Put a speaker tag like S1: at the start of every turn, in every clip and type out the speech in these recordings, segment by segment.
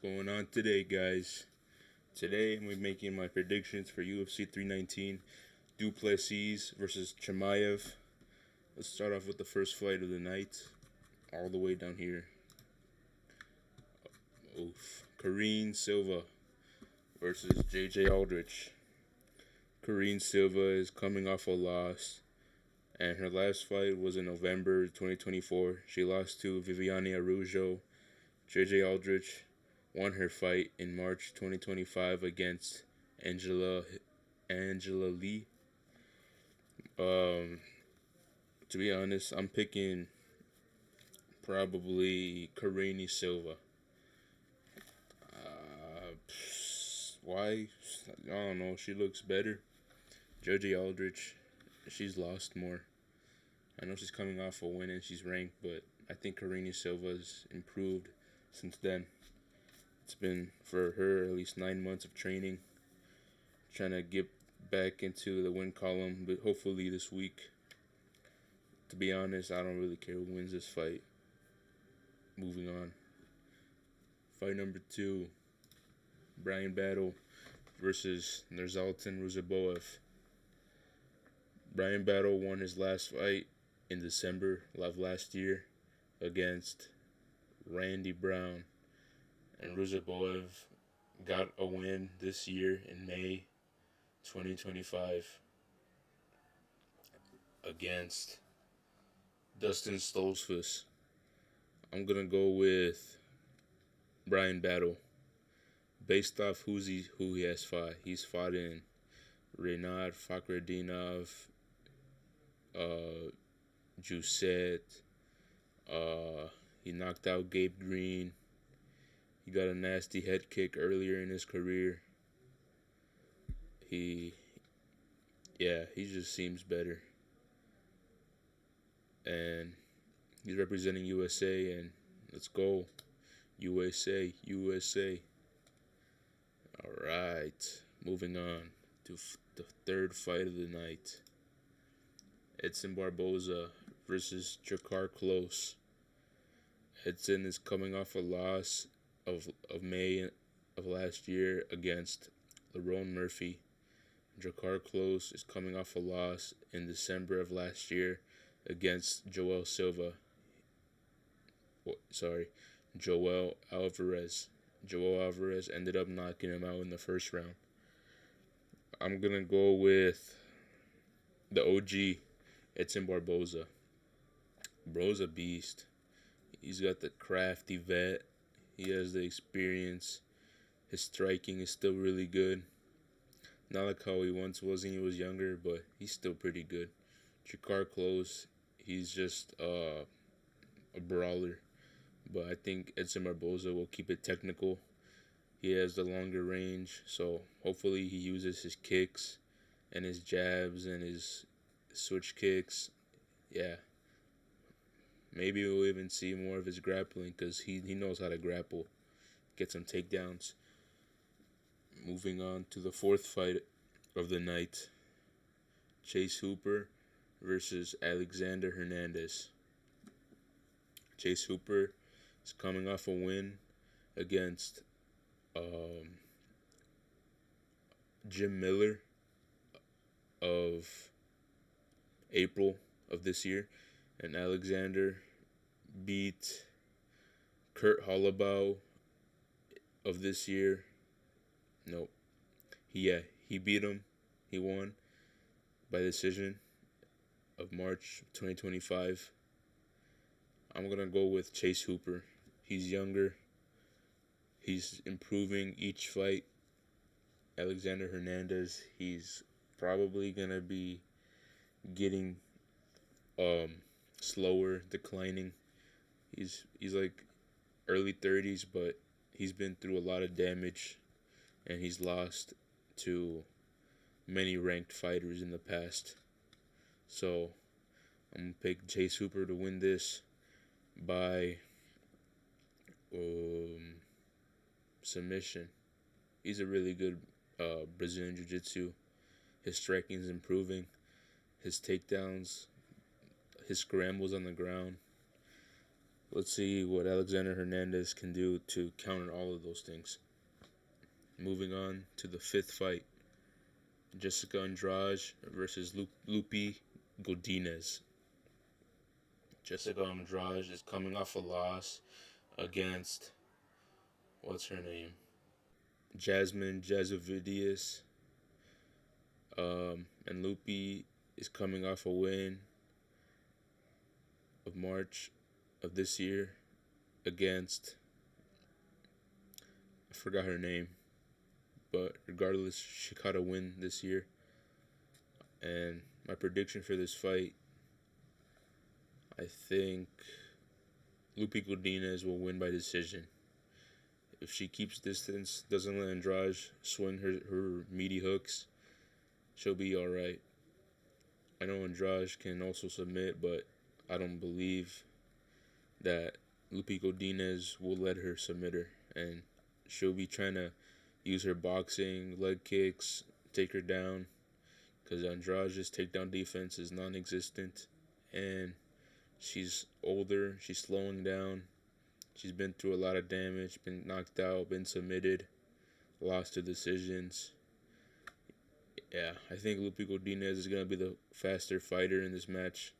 S1: going on today, guys? Today I'm making my predictions for UFC 319, Plessis versus Chimaev. Let's start off with the first fight of the night, all the way down here. Karine Silva versus JJ Aldrich. Karine Silva is coming off a loss, and her last fight was in November 2024. She lost to Viviane Araujo. JJ Aldrich won her fight in March 2025 against Angela Lee. To be honest, I'm picking probably Karine Silva. Why? I don't know. She looks better. JJ Aldrich, she's lost more. I know she's coming off a win and she's ranked, but I think Karine Silva's improved since then. It's been, for her, at least 9 months of training, trying to get back into the win column, but hopefully this week. To be honest, I don't really care who wins this fight. Moving on. Fight number 2, Bryan Battle versus Nursultan Ruziboev. Bryan Battle won his last fight in December of last year against Randy Brown. And Ruziboev got a win this year in May 2025 against Dustin Stoltzfus. I'm going to go with Bryan Battle based off who he has fought. He's fought in Renat Fakhretdinov, Juset. He knocked out Gabe Green. He got a nasty head kick earlier in his career. He just seems better. And he's representing USA, and let's go. USA. All right, moving on to the third fight of the night. Edson Barboza versus Jakar Close. Edson is coming off a loss of May of last year against Lerone Murphy. Jakar Close is coming off a loss in December of last year against Joel Alvarez. Joel Alvarez ended up knocking him out in the first round. I'm going to go with the OG, Edson Barboza. Bro's a beast. He's got the crafty vet. He has the experience. His striking is still really good. Not like how he once was when he was younger, but he's still pretty good. Jakar Close, he's just a brawler. But I think Edson Barboza will keep it technical. He has the longer range, so hopefully he uses his kicks and his jabs and his switch kicks. Yeah. Maybe we'll even see more of his grappling because he knows how to grapple, get some takedowns. Moving on to the fourth fight of the night. Chase Hooper versus Alexander Hernandez. Chase Hooper is coming off a win against Jim Miller of April of this year. And Alexander beat Kurt Hollabaugh of this year. Nope. He beat him. He won by decision of March 2025. I'm going to go with Chase Hooper. He's younger. He's improving each fight. Alexander Hernandez, he's probably going to be getting slower, declining. He's like early 30s, but he's been through a lot of damage, and he's lost to many ranked fighters in the past. So I'm gonna pick Chase Hooper to win this by submission. He's a really good Brazilian Jiu-Jitsu. His striking is improving. His takedowns, his scrambles on the ground. Let's see what Alexander Hernandez can do to counter all of those things. Moving on to the fifth fight, Jessica Andrade versus Lupi Godinez. Jessica Andrade is coming off a loss against, what's her name? Jasmine Jazavidius. And Lupi is coming off a win of March of this year against, I forgot her name, but regardless, she caught a win this year. And my prediction for this fight, I think Lupi Godinez will win by decision. If she keeps distance, doesn't let Andrade swing her meaty hooks, she'll be alright. I know Andrade can also submit, but I don't believe that Lupi Godinez will let her submit her. And she'll be trying to use her boxing, leg kicks, take her down. Because Andrade's takedown defense is non-existent. And she's older, she's slowing down. She's been through a lot of damage, been knocked out, been submitted, lost to decisions. Yeah, I think Lupi Godinez is going to be the faster fighter in this match.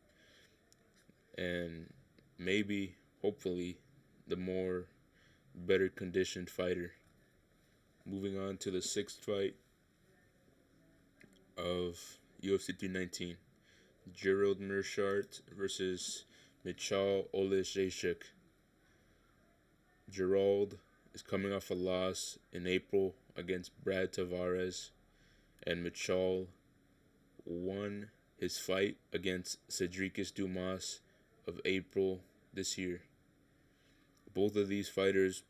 S1: And maybe, hopefully, the more better conditioned fighter. Moving on to the sixth fight of UFC 319. Gerald Meerschaert versus Michal Oleksiejczuk. Gerald is coming off a loss in April against Brad Tavares, and Michal won his fight against Cedricus Dumas of April this year. Both of these fighters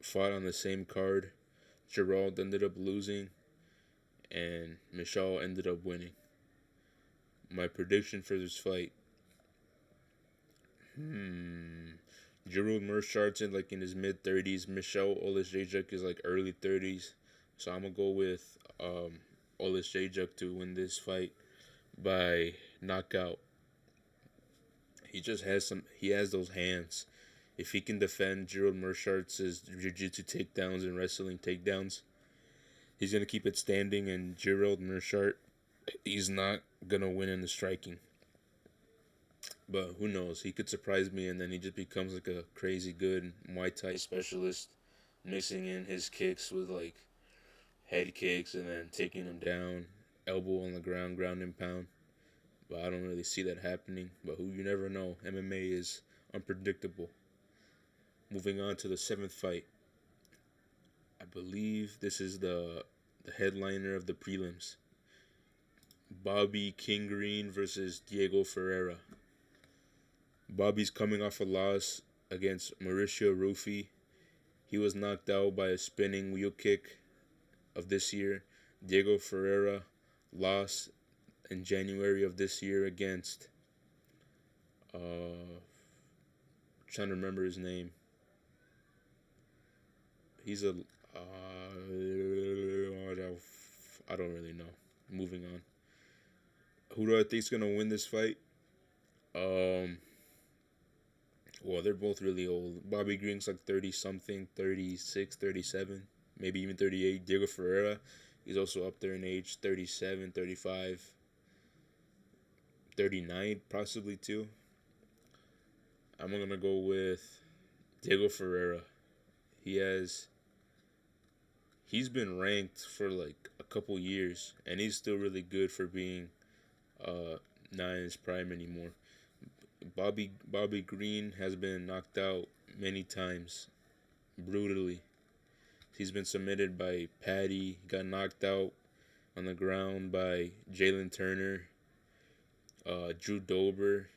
S1: fought on the same card. Gerald ended up losing, and Michal ended up winning. My prediction for this fight, Gerald Meerschaert's in his mid-30s. Michal Oleksiejczuk is early 30s. So I'm going to go with Oleksiejczuk to win this fight by knockout. He has those hands. If he can defend Gerald Meerschaert's jiu-jitsu takedowns and wrestling takedowns, he's going to keep it standing. And Gerald Meerschaert, he's not going to win in the striking. But who knows? He could surprise me, and then he just becomes a crazy good Muay Thai specialist, mixing in his kicks with head kicks and then taking him down, elbow on the ground, ground and pound. But I don't really see that happening. But you never know. MMA is unpredictable. Moving on to the seventh fight. I believe this is the headliner of the prelims. Bobby King Green versus Diego Ferreira. Bobby's coming off a loss against Mauricio Rufy. He was knocked out by a spinning wheel kick of this year. Diego Ferreira lost in January of this year against trying to remember his name. He's a I don't really know. Moving on. Who do I think's gonna win this fight? Well, they're both really old. Bobby Green's 30-something, 36, 37, maybe even 38. Diego Ferreira, he's also up there in age, 37, 35, 39 possibly too. I'm going to go with Diego Ferreira. He's been ranked for a couple years, and he's still really good for being not in his prime anymore. Bobby Green has been knocked out many times, brutally. He's been submitted by Patty, got knocked out on the ground by Jalen Turner, Drew Dober,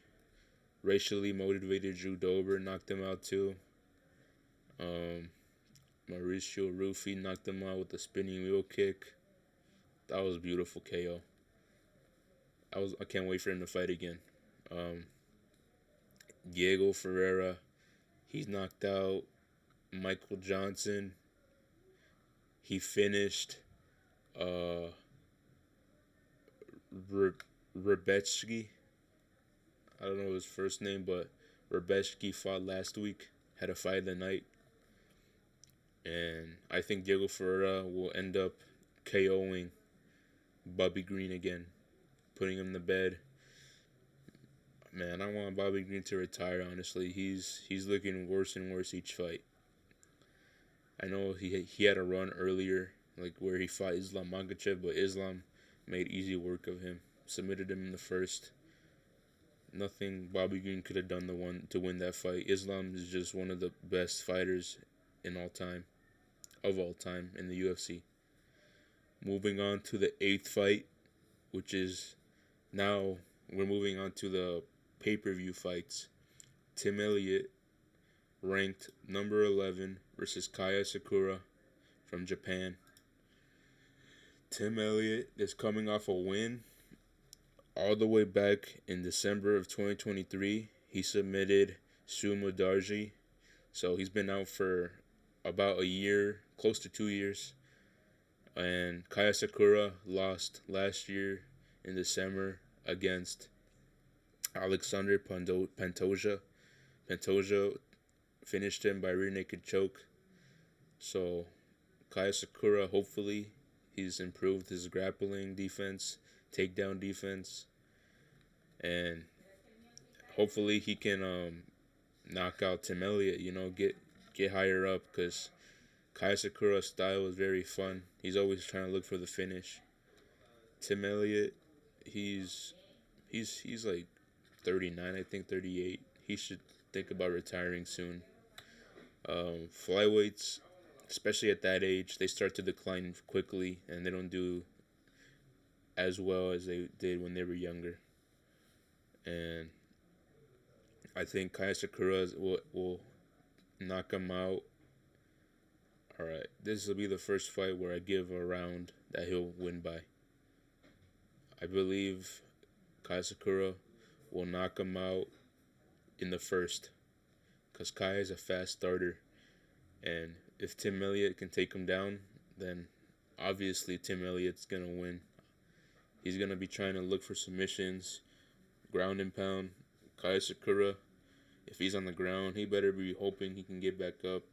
S1: racially motivated Drew Dober knocked him out too. Mauricio Rufy knocked him out with a spinning wheel kick. That was a beautiful KO. I can't wait for him to fight again. Diego Ferreira, he's knocked out Michael Johnson. He finished Rebetsky. I don't know his first name, but Rebeshki fought last week, had a fight of the night, and I think Diego Ferreira will end up KOing Bobby Green again, putting him to bed. Man, I want Bobby Green to retire. Honestly, he's looking worse and worse each fight. I know he had a run earlier, like where he fought Islam Makhachev, but Islam made easy work of him, submitted him in the first. Nothing Bobby Green could have done to win that fight. Islam is just one of the best fighters of all time in the UFC. Moving on to the 8th fight, which is now we're moving on to the pay-per-view fights. Tim Elliott, ranked number 11, versus Kaya Sakura from Japan. Tim Elliott is coming off a win all the way back in December of 2023. He submitted Sue Mudarji. So he's been out for about a year, close to 2 years. And Kaya Sakura lost last year in December against Alexander Pantoja. Pantoja finished him by rear naked choke. So Kaya Sakura, hopefully, he's improved his grappling defense, takedown defense, and hopefully he can knock out Tim Elliott. Get higher up, because Kaya Sakura's style is very fun. He's always trying to look for the finish. Tim Elliott, he's like 39, I think 38. He should think about retiring soon. Flyweights, especially at that age, they start to decline quickly, and they don't do as well as they did when they were younger. And I think Kaya Sakura will knock him out. Alright, this will be the first fight where I give a round that he'll win by. I believe Kaya Sakura will knock him out in the first, because Kaya is a fast starter. And if Tim Elliott can take him down, then obviously Tim Elliott's going to win. He's going to be trying to look for submissions, ground and pound. Kaya Sakura, if he's on the ground, he better be hoping he can get back up,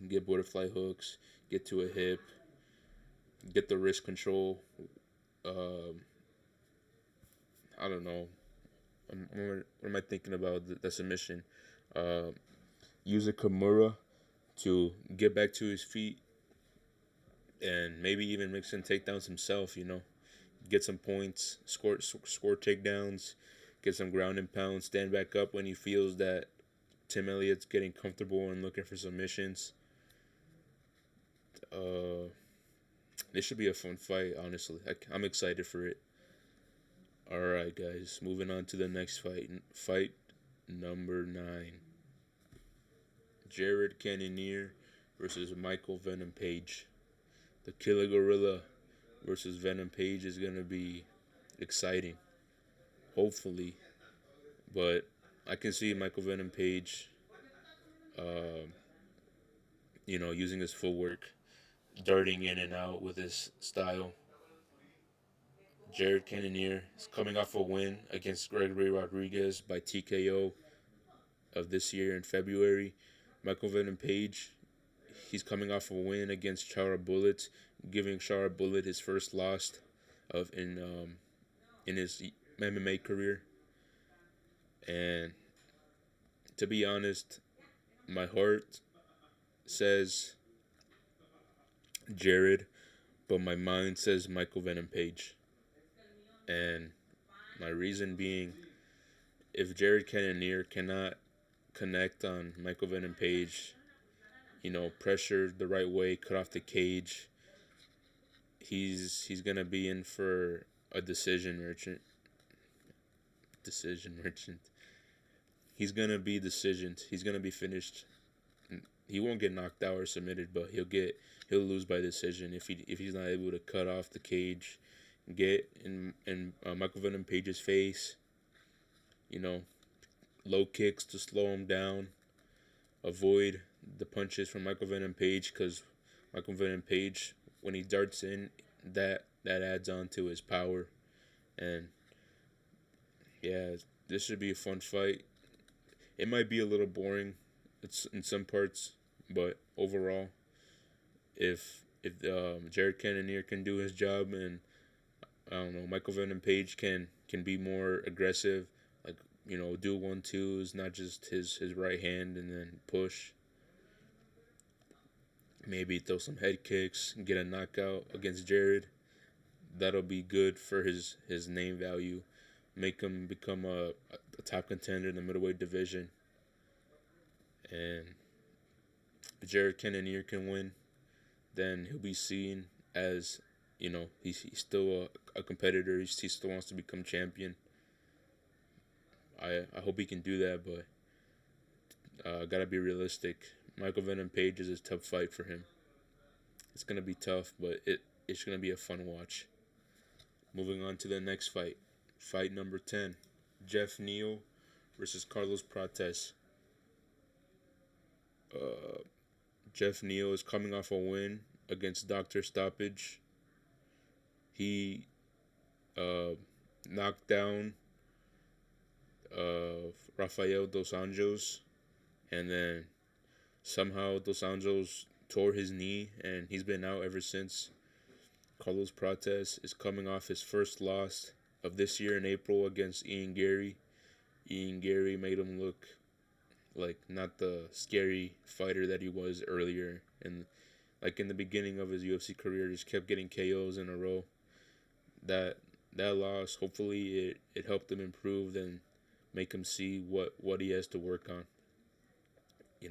S1: get butterfly hooks, get to a hip, get the wrist control. I don't know. What am I thinking about the submission? Use a Kimura to get back to his feet, and maybe even make some takedowns himself. Get some points, score takedowns, get some ground and pound, stand back up when he feels that Tim Elliott's getting comfortable and looking for submissions. This should be a fun fight, honestly. I'm excited for it. Alright, guys, moving on to the next fight. Fight number 9. Jared Cannonier versus Michael Venom Page. The Killer Gorilla versus Venom Page is going to be exciting, hopefully. But I can see Michael Venom Page, using his footwork, darting in and out with his style. Jared Cannonier is coming off a win against Gregory Rodriguez by TKO of this year in February. Michael Venom Page, he's coming off a win against Chara Bullet, giving Chara Bullet his first loss in his MMA career. And to be honest, my heart says Jared, but my mind says Michael Venom Page. And my reason being, if Jared Cannonier cannot connect on Michael Venom Page, pressure the right way, cut off the cage, he's gonna be in for a decision merchant. He's gonna be decisioned. He's gonna be finished. He won't get knocked out or submitted, but he'll lose by decision if he's not able to cut off the cage, get in Michael Venom Page's face. Low kicks to slow him down. Avoid the punches from Michael Venom Page, because Michael Venom Page, when he darts in, that adds on to his power. And yeah, this should be a fun fight. It might be a little boring, it's in some parts, but overall, if Jared Cannonier can do his job, and I don't know, Michael Venom Page can be more aggressive, like do 1-2s, not just his right hand and then push. Maybe throw some head kicks, get a knockout against Jared. That'll be good for his name value. Make him become a top contender in the middleweight division. And if Jared Cannonier can win, then he'll be seen as, he's still a competitor. He still wants to become champion. I hope he can do that, but gotta be realistic. Michael Venom Page is a tough fight for him. It's gonna be tough, but it's gonna be a fun watch. Moving on to the next fight. Fight number 10. Jeff Neal versus Carlos Prates. Jeff Neal is coming off a win against Dr. Stoppage. He knocked down Rafael Dos Anjos, and then somehow Dos Anjos tore his knee, and he's been out ever since. Carlos Prates is coming off his first loss of this year in April against Ian Gary. Ian Gary made him look like not the scary fighter that he was earlier, and like in the beginning of his UFC career, just kept getting KOs in a row. That loss, hopefully it helped him improve and make him see what he has to work on. He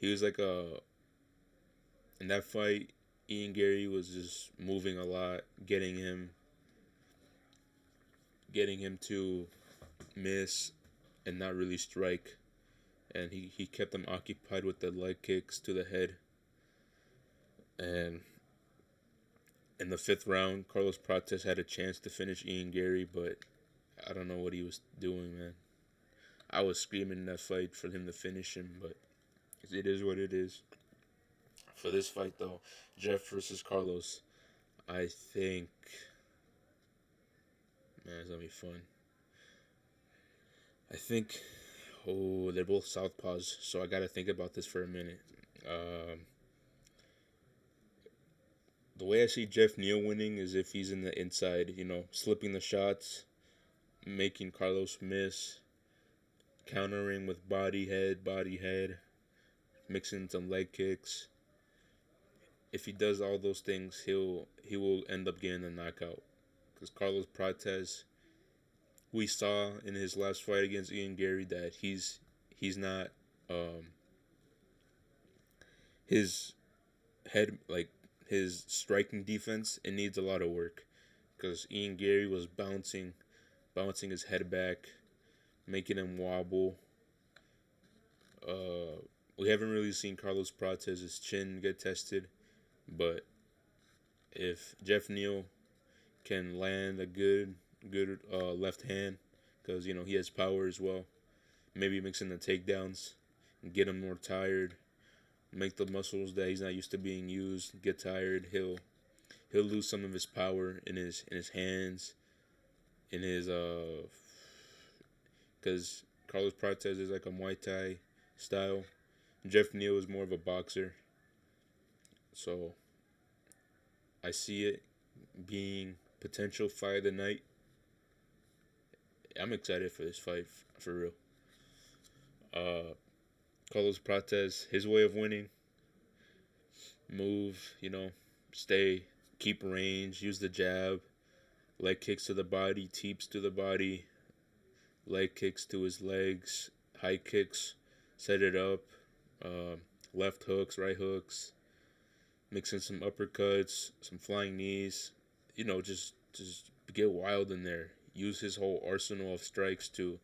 S1: was like in that fight, Ian Gary was just moving a lot, getting him to miss and not really strike. And he kept them occupied with the leg kicks to the head. And in the 5th round, Carlos Prates had a chance to finish Ian Gary, but I don't know what he was doing, man. I was screaming in that fight for him to finish him, but it is what it is. For this fight, though, Jeff versus Carlos, I think, man, it's going to be fun. I think, they're both southpaws, so I got to think about this for a minute. The way I see Jeff Neal winning is if he's in the inside, slipping the shots, making Carlos miss, countering with body head, mixing some leg kicks. If he does all those things, he will end up getting the knockout. Because Carlos Prates, we saw in his last fight against Ian Gary that he's not his head, like his striking defense, it needs a lot of work. Because Ian Gary was bouncing his head back, making him wobble. We haven't really seen Carlos Prates' chin get tested, but if Jeff Neal can land a good left hand, because he has power as well, maybe mixing the takedowns and get him more tired, make the muscles that he's not used to being used get tired, he'll lose some of his power in his hands, in his because Carlos Prates is like a Muay Thai style. Jeff Neal is more of a boxer. So I see it being potential fight of the night. I'm excited for this fight, for real. Carlos Prates, his way of winning, move, keep range, use the jab, leg kicks to the body, teeps to the body, leg kicks to his legs, high kicks, set it up, left hooks, right hooks, mixing some uppercuts, some flying knees, just get wild in there. Use his whole arsenal of strikes to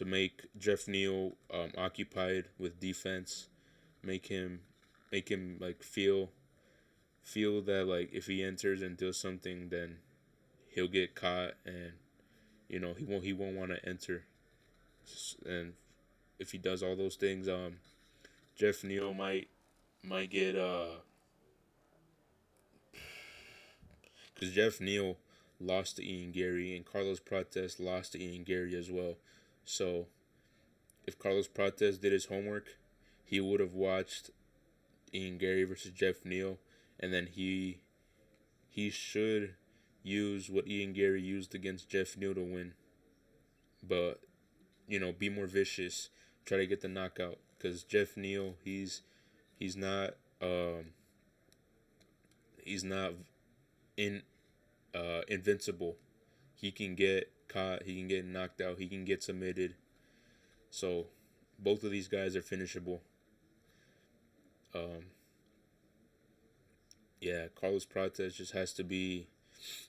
S1: make Jeff Neal occupied with defense, make him like feel that like if he enters and does something, then he'll get caught, and he won't want to enter. And if he does all those things, Jeff Neal might get because Jeff Neal lost to Ian Gary and Carlos Prates lost to Ian Gary as well. So if Carlos Prates did his homework, he would have watched Ian Gary versus Jeff Neal, and then he should use what Ian Gary used against Jeff Neal to win. But be more vicious, try to get the knockout, because Jeff Neal, he's not he's not in invincible. He can get caught, he can get knocked out, he can get submitted. So both of these guys are finishable. Yeah, Carlos Prates just has to be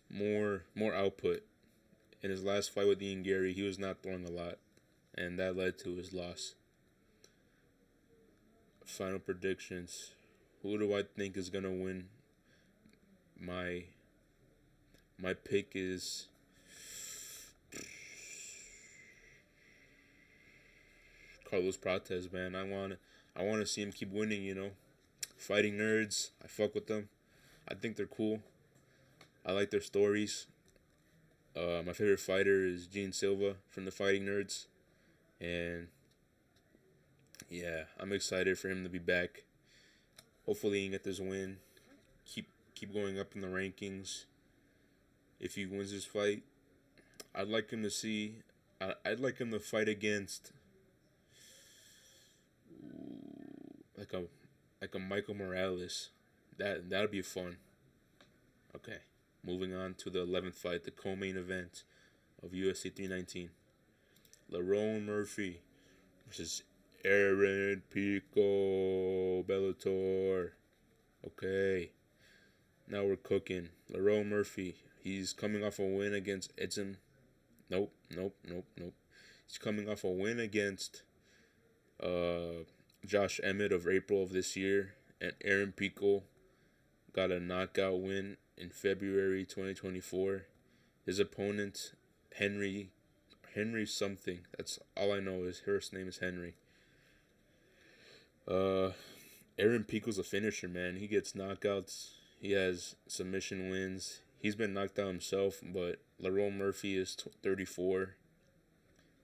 S1: more output. In his last fight with Ian Gary, he was not throwing a lot, and that led to his loss. Final predictions. Who do I think is gonna win? My pick is Carlos Prates, man. I want to see him keep winning. Fighting nerds, I fuck with them. I think they're cool. I like their stories. My favorite fighter is Gene Silva from the Fighting Nerds, and yeah, I'm excited for him to be back. Hopefully, he can get this win. Keep going up in the rankings. If he wins this fight, I'd like him to see. I'd like him to fight against like a Michael Morales. That'd be fun. Okay, moving on to the 11th fight, the co-main event of UFC 319. Lerone Murphy versus Aaron Pico, Bellator. Okay, now we're cooking. Lerone Murphy, he's coming off a win against Edson. Nope. He's coming off a win against Josh Emmett of April of this year, and Aaron Pico got a knockout win in February 2024. His opponent, Henry something. That's all I know is her name is Henry. Aaron Pico's a finisher, man. He gets knockouts. He has submission wins. He's been knocked out himself, but Lerone Murphy is 34.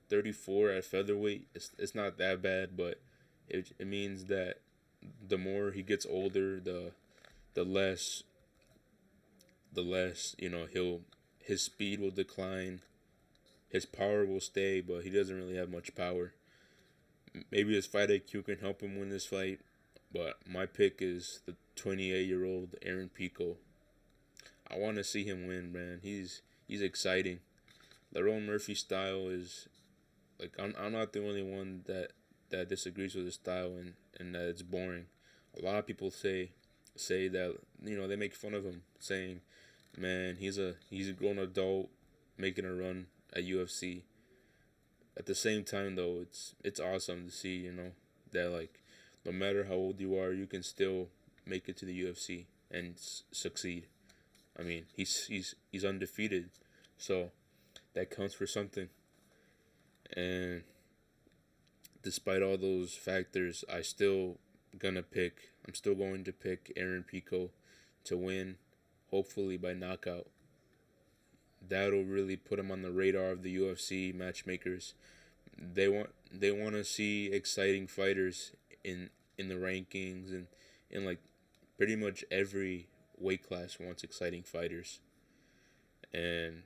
S1: 34 at featherweight. It's not that bad, but it means that the more he gets older, the less his speed will decline. His power will stay, but he doesn't really have much power. Maybe his fight IQ can help him win this fight, but my pick is the 28-year-old Aaron Pico. I want to see him win, man. He's exciting. Lerone Murphy's style is like I'm not the only one that disagrees with his style and that it's boring. A lot of people say that they make fun of him, saying, man, he's a grown adult making a run at UFC. At the same time, though, it's awesome to see that like no matter how old you are, you can still make it to the UFC and succeed. I mean, he's undefeated, so that counts for something. And despite all those factors, I'm still going to pick Aaron Pico to win, hopefully by knockout. That'll really put him on the radar of the UFC matchmakers. They want to see exciting fighters in the rankings, and in like pretty much every weight class wants exciting fighters. And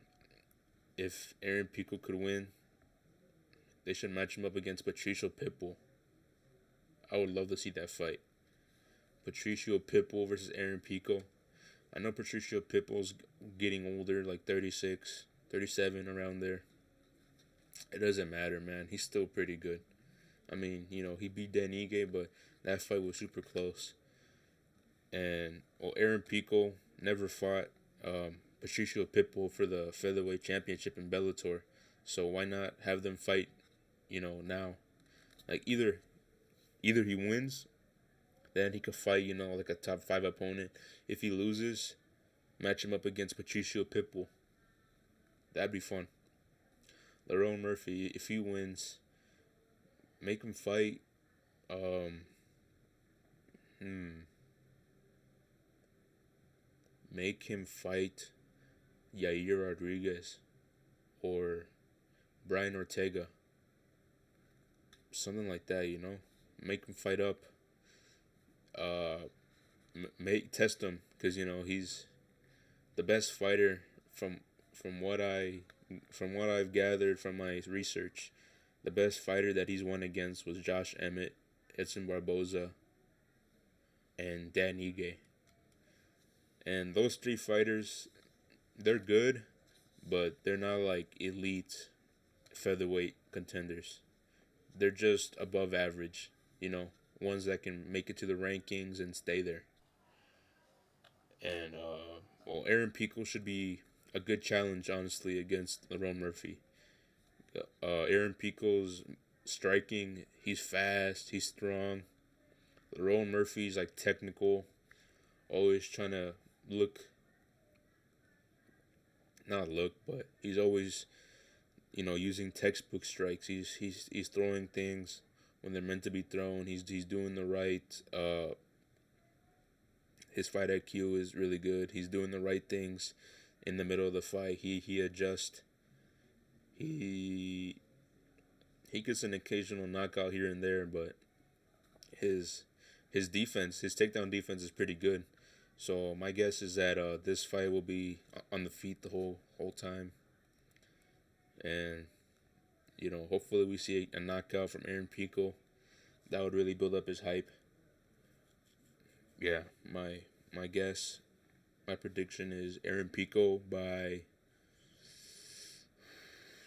S1: if Aaron Pico could win, they should match him up against Patricio Pitbull. I would love to see that fight. Patricio Pitbull versus Aaron Pico. I know Patricio Pitbull's getting older, like 36, 37, around there. It doesn't matter, man. He's still pretty good. I mean, he beat Dan Ige, but that fight was super close. And, Aaron Pico never fought Patricio Pitbull for the featherweight championship in Bellator. So why not have them fight, now? Like, either he wins, then he could fight, like a top 5 opponent. If he loses, match him up against Patricio Pitbull. That'd be fun. Lerone Murphy, if he wins, make him fight. Make him fight Yair Rodriguez or Brian Ortega. something like that. Make him fight up. Uh, make test him because he's the best fighter from what I've gathered from my research. The best fighter that he's won against was Josh Emmett, Edson Barboza, and Dan Ige. And those three fighters, they're good, but they're not like elite featherweight contenders. They're just above average, ones that can make it to the rankings and stay there. And Aaron Pico should be a good challenge, honestly, against Lerone Murphy. Aaron Pico's striking, he's fast, he's strong. Lerone Murphy's like technical, always trying to but he's always, using textbook strikes. He's throwing things when they're meant to be thrown. He's doing the right. His fight IQ is really good. He's doing the right things in the middle of the fight. He adjusts. He gets an occasional knockout here and there, but his defense, his takedown defense is pretty good. So my guess is that this fight will be on the feet the whole time. And hopefully we see a knockout from Aaron Pico. That would really build up his hype. Yeah, my guess, my prediction is Aaron Pico by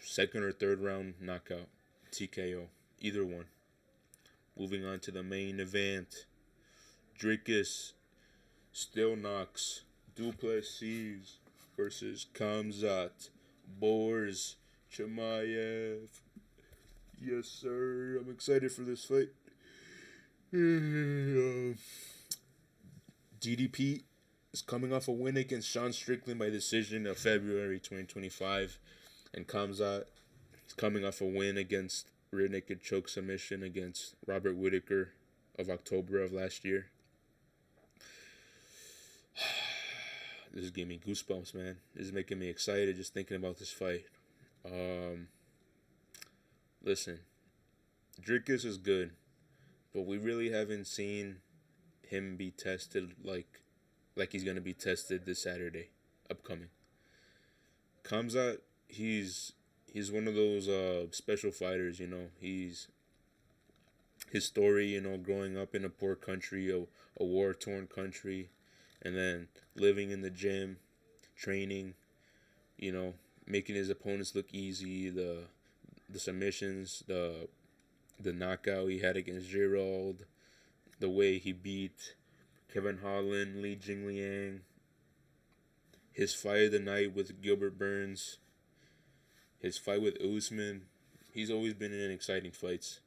S1: second or third round knockout, TKO, either one. Moving on to the main event, Dricus still knocks Du Plessis versus Khamzat Bors Chimaev. Yes, sir. I'm excited for this fight. DDP is coming off a win against Sean Strickland by decision of February 2025. And Khamzat is coming off a win against rear naked choke submission against Robert Whittaker of October of last year. This is giving me goosebumps, man. This is making me excited just thinking about this fight. Listen, Dricus is good, but we really haven't seen him be tested like he's gonna be tested this Saturday, upcoming. Khamzat, he's one of those special fighters. His story, growing up in a poor country, a war-torn country, and then living in the gym, training, making his opponents look easy, the submissions, the knockout he had against Gerald, the way he beat Kevin Holland, Li Jingliang, his fight of the night with Gilbert Burns, his fight with Usman. He's always been in exciting fights.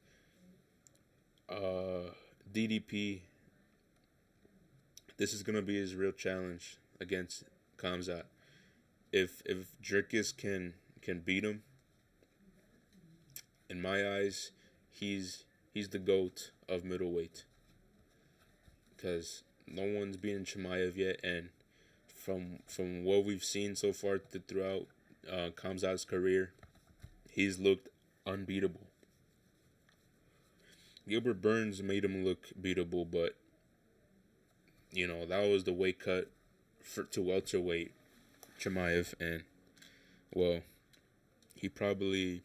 S1: DDP, this is going to be his real challenge against Khamzat. If Dricus can beat him, in my eyes, he's the GOAT of middleweight. Because no one's beaten Chimaev yet, and from what we've seen so far throughout Khamzat's career, he's looked unbeatable. Gilbert Burns made him look beatable, but that was the weight cut to welterweight Chimaev, and well, he probably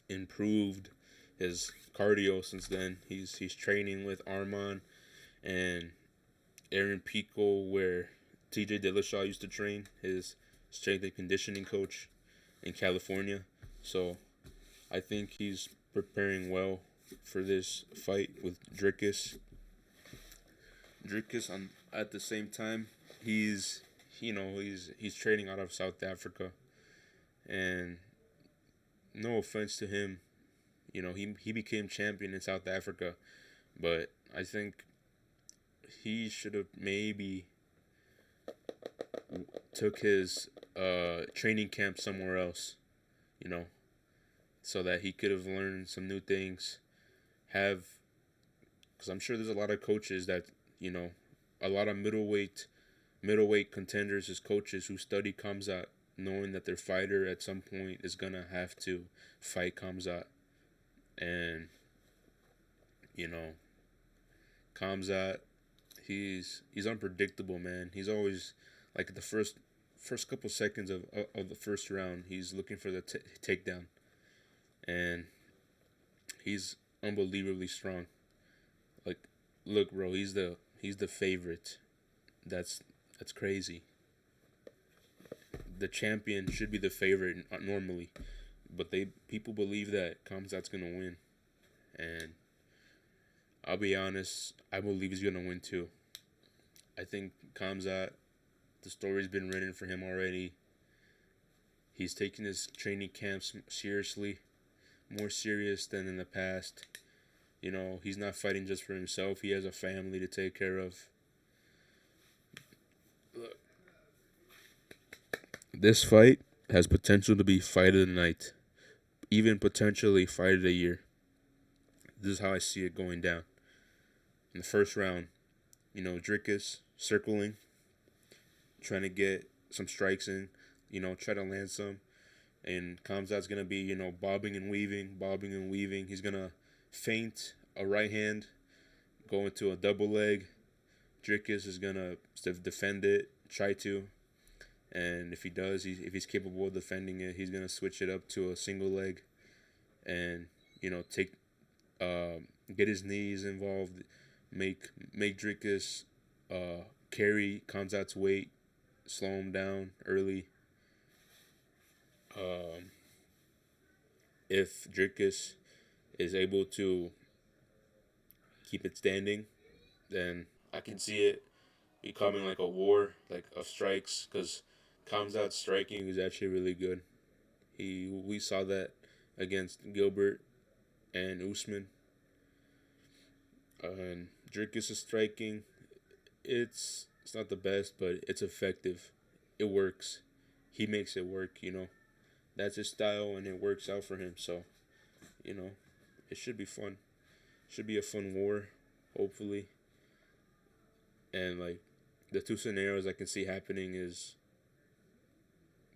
S1: improved his cardio since then. He's training with Arman and Aaron Pico, where TJ Dillashaw used to train, his strength and conditioning coach in California. So I think he's preparing well for this fight with Dricus. Dricus, at the same time, he's training out of South Africa, and no offense to him, he became champion in South Africa, but I think he should have maybe took his training camp somewhere else, so that he could have learned some new things. Because I'm sure there's a lot of coaches that, a lot of middleweight contenders as coaches who study Khamzat, knowing that their fighter at some point is gonna have to fight Khamzat, and You know, Kamzat, he's unpredictable, man. He's always like the first couple seconds of the first round, he's looking for the takedown, and he's unbelievably strong. Like, look, bro, he's the favorite. That's crazy. The champion should be the favorite normally, but people believe that Kamzat's gonna win, and I'll be honest, I believe he's gonna win too. I think Kamzat, the story's been written for him already. He's taking his training camps seriously, more serious than in the past. You know, he's not fighting just for himself. He has a family to take care of. Look, this fight has potential to be fight of the night, even potentially fight of the year. This is how I see it going down. In the first round, Dricus circling, trying to get some strikes in, try to land some. And Kamzat's going to be, bobbing and weaving, bobbing and weaving. He's going to feint a right hand, go into a double leg. Dricus is going to defend it, try to. And if he does, if he's capable of defending it, he's going to switch it up to a single leg and, get his knees involved, make Dricus carry Kamzat's weight, slow him down early. If Dricus is able to keep it standing, then I can see it becoming like a war, like of strikes, because Kamzat's striking is actually really good. We saw that against Gilbert and Usman. And Dricus is striking. It's not the best, but it's effective. It works. He makes it work, That's his style, and it works out for him. So, it should be fun. Should be a fun war, hopefully. And, the two scenarios I can see happening is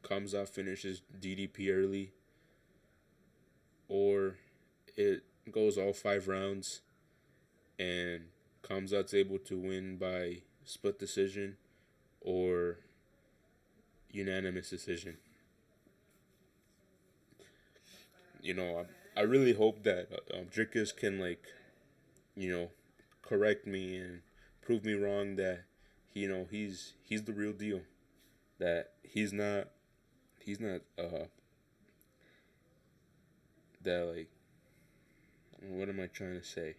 S1: Kamzat finishes DDP early, or it goes all 5 rounds, and Kamzat's able to win by split decision or unanimous decision. I really hope that Dricus can correct me and prove me wrong that he's the real deal. That he's not that what am I trying to say?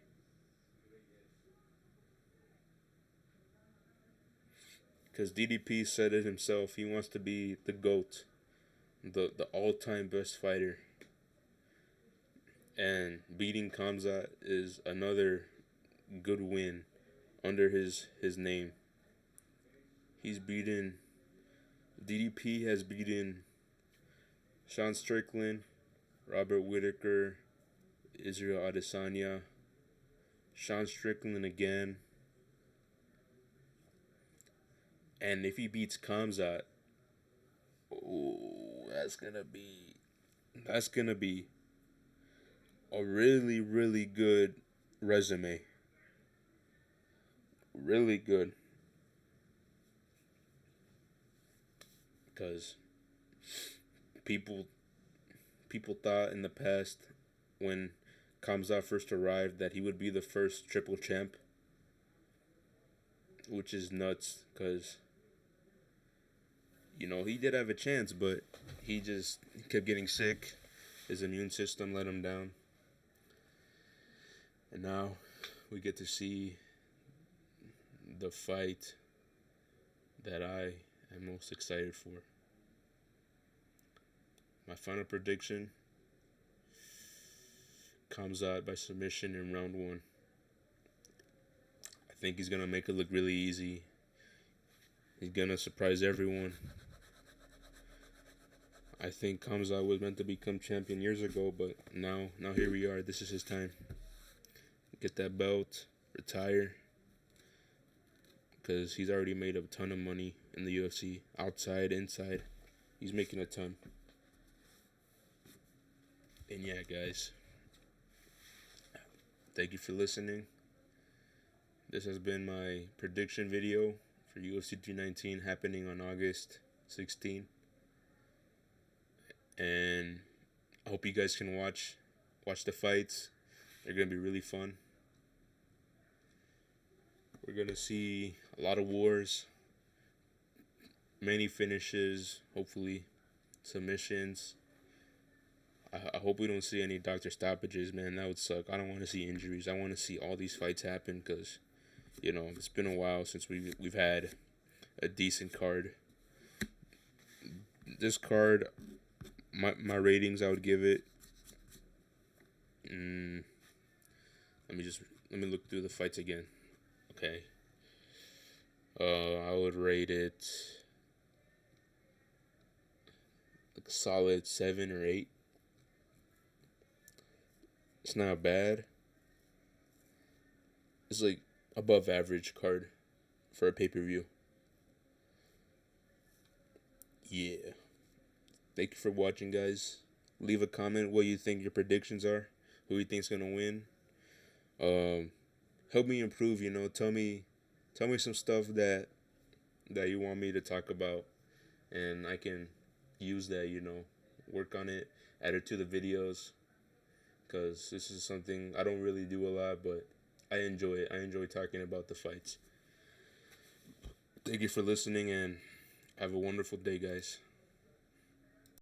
S1: Because DDP said it himself. He wants to be the GOAT, the all-time best fighter. And beating Kamzat is another good win under his name. DDP has beaten Sean Strickland, Robert Whittaker, Israel Adesanya, Sean Strickland again. And if he beats Kamzat, that's gonna be a really, really good resume. Really good. Because people thought in the past, when Kamzat first arrived, that he would be the first triple champ, which is nuts. Because he did have a chance, but he just kept getting sick. His immune system let him down. And now we get to see the fight that I am most excited for. My final prediction: Kamzat by submission in round 1. I think he's going to make it look really easy. He's going to surprise everyone. I think Kamzat was meant to become champion years ago, but now here we are. This is his time. Get that belt, retire, because he's already made a ton of money in the UFC, outside, inside. He's making a ton. And yeah, guys, Thank you for listening. This has been my prediction video for UFC 319 happening on August 16th. And I hope you guys can watch the fights. They're going to be really fun. We're going to see a lot of wars, many finishes, hopefully submissions. I hope we don't see any doctor stoppages, man. That would suck. I don't want to see injuries. I want to see all these fights happen because, it's been a while since we've had a decent card. This card, my ratings, I would give it. Let me look through the fights again. Okay. I would rate it like a solid 7 or 8. It's not bad. It's like above average card for a pay-per-view. Yeah. Thank you for watching, guys. Leave a comment what you think your predictions are. Who you think's gonna win. Help me improve. Tell me some stuff that you want me to talk about, and I can use that. Work on it, add it to the videos. Because this is something I don't really do a lot, but I enjoy it. I enjoy talking about the fights. Thank you for listening, and have a wonderful day, guys.